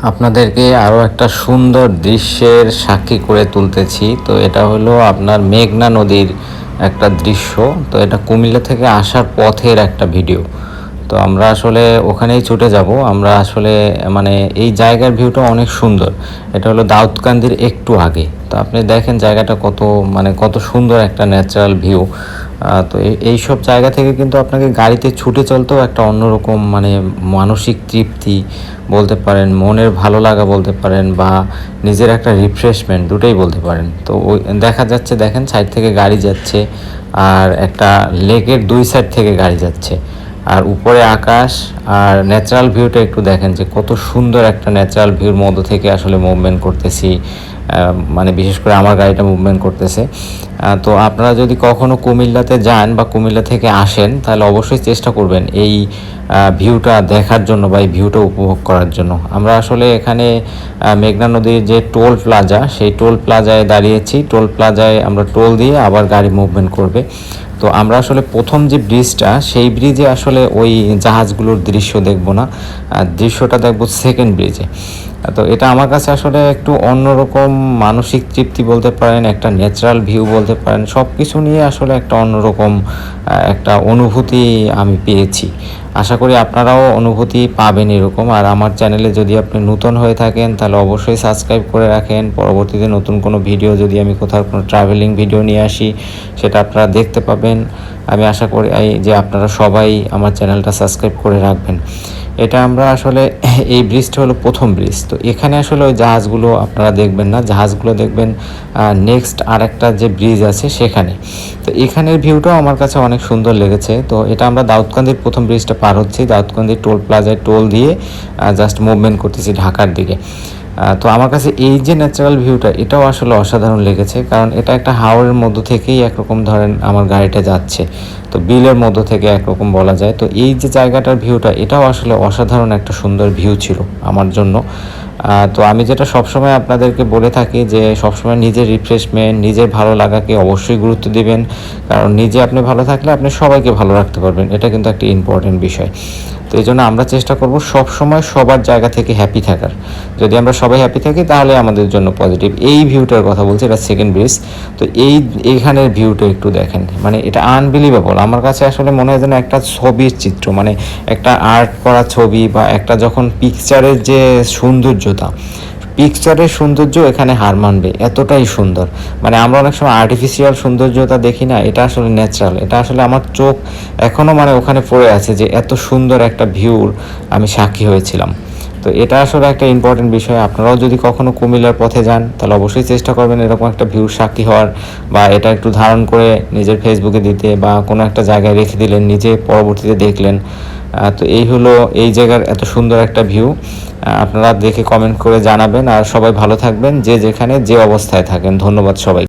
আপনাদেরকে আরও একটা সুন্দর দৃশ্যের সাক্ষী করে তুলতেছি। তো এটা হলো আপনার মেঘনা নদীর একটা দৃশ্য। তো এটা কুমিল্লা থেকে আসার পথের একটা ভিডিও। তো আমরা আসলে ওখানেই ছুটে যাব। আমরা আসলে মানে এই জায়গার ভিউটা অনেক সুন্দর। এটা হলো দাউদকান্দির একটু আগে। তো আপনি দেখেন জায়গাটা কত সুন্দর একটা ন্যাচারাল ভিউ। তো এই সব জায়গা থেকে কিন্তু আপনাকে গাড়িতে ছুটে চলতেও একটা অন্যরকম মানসিক তৃপ্তি বলতে পারেন, মনের ভালো লাগা বলতে পারেন, বা নিজের একটা রিফ্রেশমেন্ট দুটোই বলতে পারেন। তো ওই দেখা যাচ্ছে, দেখেন সাইড থেকে গাড়ি যাচ্ছে আর একটা লেকের দুই সাইড থেকে গাড়ি যাচ্ছে, আর উপরে আকাশ আর ন্যাচারাল ভিউটা একটু দেখেন যে কত সুন্দর একটা ন্যাচারাল ভিউর মধ্য থেকে আসলে মুভমেন্ট করতেছি। বিশেষ করে আমার গাড়িটা মুভমেন্ট করতেছে। তো আপনারা যদি কখনো কুমিল্লাতে যান বা কুমিল্লা থেকে আসেন, তাহলে অবশ্যই চেষ্টা করবেন এই ভিউটা দেখার জন্য বা এই ভিউটা উপভোগ করার জন্য। আমরা আসলে এখানে মেঘনা নদীর যে টোল প্লাজা, সেই টোল প্লাজায় দাঁড়িয়েছি। টোল প্লাজায় আমরা টোল দিয়ে আবার গাড়ি মুভমেন্ট করবে। তো আমরা আসলে প্রথম যে ব্রিজটা, সেই ব্রিজে আসলে ওই জাহাজগুলোর দৃশ্য দেখব না, দৃশ্যটা দেখব সেকেন্ড ব্রিজে। তো এটা আমার কাছে আসলে একটু অন্যরকম মানসিক তৃপ্তি বলতে পারেন, একটা ন্যাচারাল ভিউ বলতে পারেন, সব কিছু নিয়ে আসলে একটা অন্যরকম একটা অনুভূতি আমি পেয়েছি। আশা করি আপনারাও অনুভূতি পাবেন এরকম। আর আমার চ্যানেলে যদি আপনি নতুন হয়ে থাকেন, তাহলে অবশ্যই সাবস্ক্রাইব করে রাখেন। পরবর্তীতে নতুন কোনো ভিডিও যদি আমি কোথাও কোনো ট্রাভেলিং ভিডিও নিয়ে আসি, সেটা আপনারা দেখতে পাবেন। আমি আশা করি যে আপনারা সবাই আমার চ্যানেলটা সাবস্ক্রাইব করে রাখবেন। এটা আমরা আসলে এই ব্রিজটা হলো প্রথম ব্রিজ। তো এখানে আসলে ওই জাহাজগুলো আপনারা দেখবেন না, জাহাজগুলো দেখবেন নেক্সট আরেকটা যে ব্রিজ আছে সেখানে। তো এখানের ভিউটাও আমার কাছে অনেক সুন্দর লেগেছে। তো এটা আমরা দাউদকান্দির প্রথম ব্রিজটা পার হচ্ছি, দাউদকান্দির টোল প্লাজায় টোল দিয়ে জাস্ট মুভমেন্ট করতেছি ঢাকার দিকে। তো আমার কাছে এই যে ন্যাচারাল ভিউটা, এটাও আসলে অসাধারণ লেগেছে, কারণ এটা একটা হাওরের মধ্য থেকেই একরকম ধরেন আমার গাড়িটা যাচ্ছে, তো বিলের মধ্য থেকে একরকম বলা যায়। তো এই যে জায়গাটার ভিউটা, এটাও আসলে অসাধারণ একটা সুন্দর ভিউ ছিল আমার জন্য। তো আমি যেটা সবসময় আপনাদেরকে বলে থাকি যে সবসময় নিজের রিফ্রেশমেন্ট, নিজের ভালো লাগাকে অবশ্যই গুরুত্ব দিবেন, কারণ নিজে আপনি ভালো থাকলে আপনি সবাইকে ভালো রাখতে পারবেন। এটা কিন্তু একটা ইম্পর্টেন্ট বিষয়। তো এই জন্য আমরা চেষ্টা করব সবসময় সবার জায়গা থেকে হ্যাপি থাকার। যদি আমরা সবাই হ্যাপি থাকি, তাহলে আমাদের জন্য পজিটিভ। এই ভিউটার কথা বলছি, এটা সেকেন্ড ব্রিজ। তো এইখানের ভিউটা একটু দেখেন, এটা আনবিলিভেবল। আমার কাছে আসলে মনে হয় যেন একটা ছবির চিত্র, একটা আর্ট করা ছবি, বা একটা যখন পিকচারের যে সৌন্দর্যতা, পিকচারের সৌন্দর্য এখানে হার মানবে, এতটাই সুন্দর। আমরা অনেক সময় আর্টিফিশিয়াল সৌন্দর্যতা দেখি না, এটা আসলে ন্যাচারাল। এটা আসলে আমার চোখ এখনও ওখানে পড়ে আছে যে এত সুন্দর একটা ভিউর আমি সাক্ষী হয়েছিলাম। তো এটা আসলে একটা ইম্পর্টেন্ট বিষয়। আপনারাও যদি কখনো কুমিল্লার পথে যান, তাহলে অবশ্যই চেষ্টা করবেন এরকম একটা ভিউর সাক্ষী হওয়ার, বা এটা একটু ধারণ করে নিজের ফেসবুকে দিতে, বা কোনো একটা জায়গায় রেখে দিলেন, নিজে পরবর্তীতে দেখলেন। তো এই হলো এই জায়গার এত সুন্দর একটা ভিউ। আপনারা দেখে কমেন্ট করে জানাবেন। আর সবাই ভালো থাকবেন, যে যেখানে যে অবস্থায় থাকেন। ধন্যবাদ সবাই।